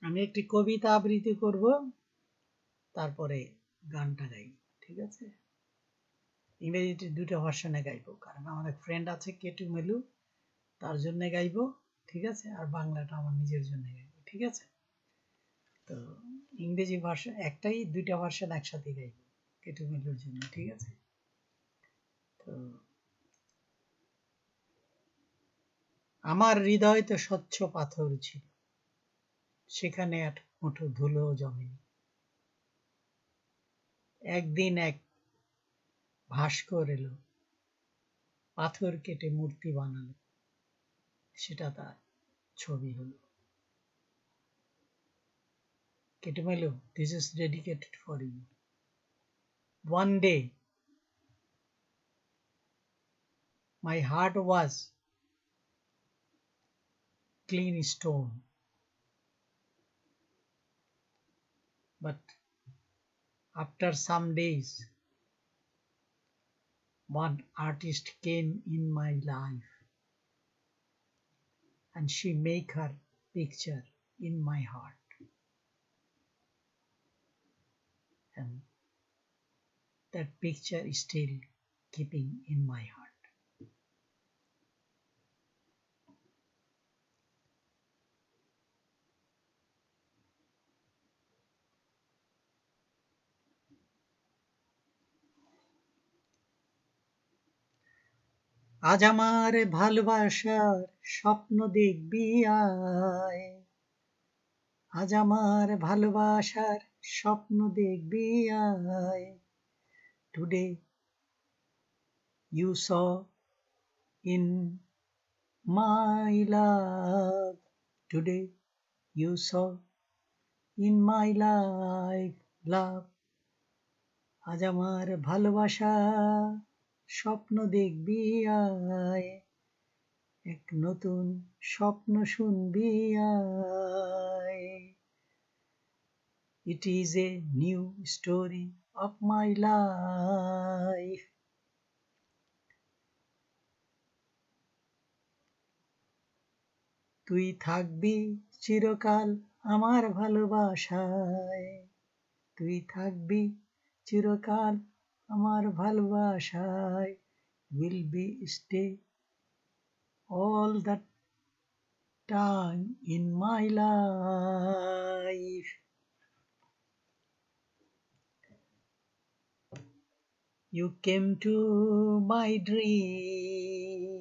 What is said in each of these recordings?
আমি একটি কবিতা আবৃত্তি করব, তারপরে গানটা গাই, ঠিক আছে? ইংরেজিতে দুটো ভার্সনে গাইবো, কারণ আমাদের ফ্রেন্ড আছে কেটু মেলু, তার জন্য গাইবো, ঠিক আছে? আর বাংলাটা আমার নিজের জন্য গাইবো, ঠিক আছে? তো ইংরেজি ভার্সন একটাই, দুইটা ভার্সন একসাথে গাইবো কেটু মেলুর জন্য, ঠিক আছে? তো আমার হৃদয় তো স্বচ্ছ পাথর ছিল, সেখানে এক মুঠো ধুলো জমেনি। একদিন এক ভাস্কর এলো, পাথর কেটে মূর্তি বানালো, সেটা তার ছবি হলো। Ketumelu, this is dedicated for you. One day, my heart was clean stone, but after some days, one artist came in my life, and she make her picture in my heart, and that picture is still keeping in my heart. আজ আমার ভালোবাসার স্বপ্ন দেখবি আয়, আজ আমার ভালোবাসার স্বপ্ন দেখবি আয়। Today you saw in my love, today you saw in my life, love. আজ আমার ভালোবাসা স্বপ্ন দেখবি আয়, এক নতুন স্বপ্ন শুনবি আয়। It is a new story of my life. তুই থাকবি চিরকাল আমার ভালোবাসায়, তুই থাকবি চিরকাল আমার ভালোবাসায়, will be stay all the time in my life. You came to my dream,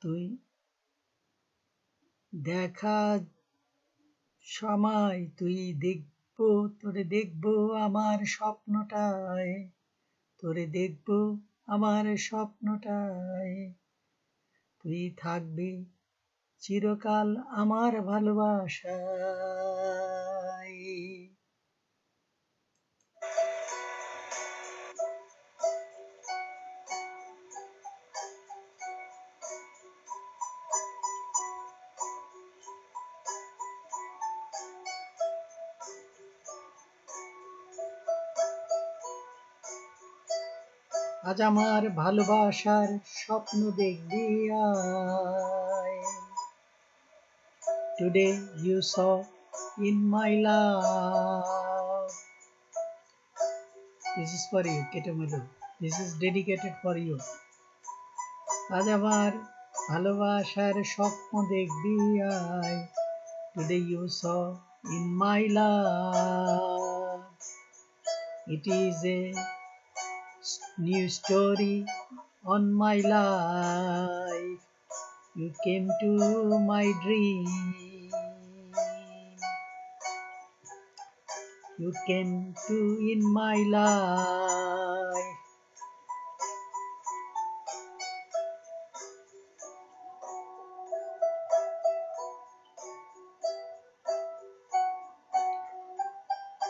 তুই দেখা সময় তুই দেখবো, তোরে দেখবো আমার স্বপ্নটায়, তোরে দেখবো আমার স্বপ্নটায়, তুই থাকবি চিরকাল আমার ভালোবাসায়। আজ আমার ভালোবাসার স্বপ্ন দেখবি আয়, today you saw in my love. This is for you, Ketumelu. This is dedicated for you. আজ আমার ভালোবাসার স্বপ্ন দেখবি আয়, today you saw in my love. It is a new story on my life. You came to my dream, you came to in my life.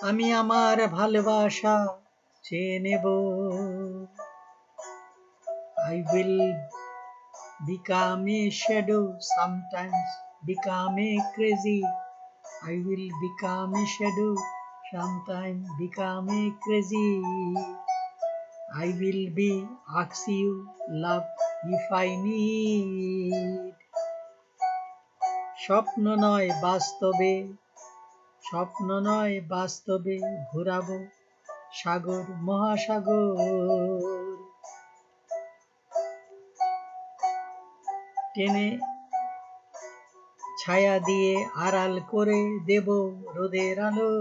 আমি আমার ভালোবাসা চেয়ে নেব, I will become a shadow, sometimes become a crazy. I will become a shadow, sometimes become a crazy. I will be ask you love if I need. স্বপ্ন নয় বাস্তবে, স্বপ্ন নয় বাস্তবে ঘুরাবো সাগর মহাসাগর। টেনে ছায়া দিয়ে আড়াল করে দেব রোদের আলো,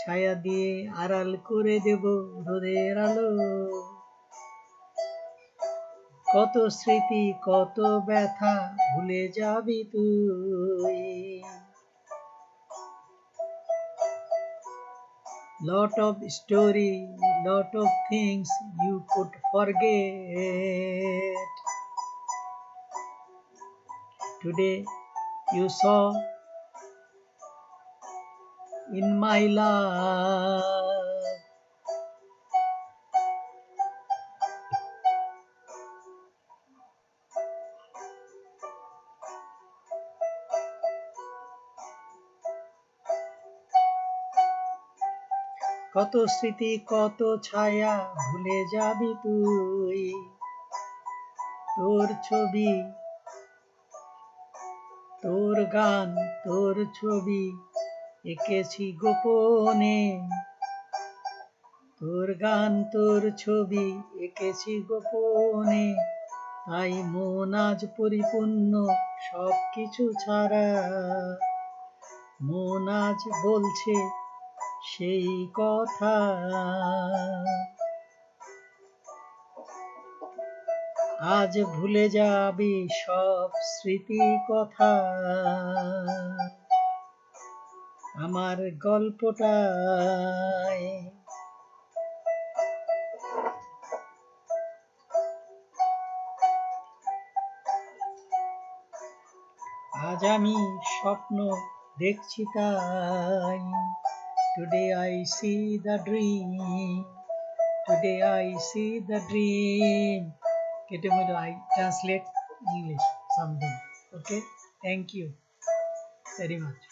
ছায়া দিয়ে আড়াল করে দেব রোদের আলো। কত স্মৃতি কত ব্যথা ভুলে যাবি তুই, lot of story, lot of things you could forget. Today you saw in my love. কত স্মৃতি কত ছায়া ভুলে যাবি তুই, তোর ছবি তোর গান তোর ছবি এঁকেছি গোপনে, তোর গান তোর ছবি এঁকেছি গোপনে। তাই মন আজ পরিপূর্ণ সব কিছু ছাড়া, মন আজ বলছে সেই কথা। আজ ভুলে যাবি সব স্মৃতি কথা, আমার গল্পটায়। আজ আমি স্বপ্ন দেখছি তাই, Today I see the dream, today I see the dream. Ketumulu, I translate English something. Okay, thank you very much.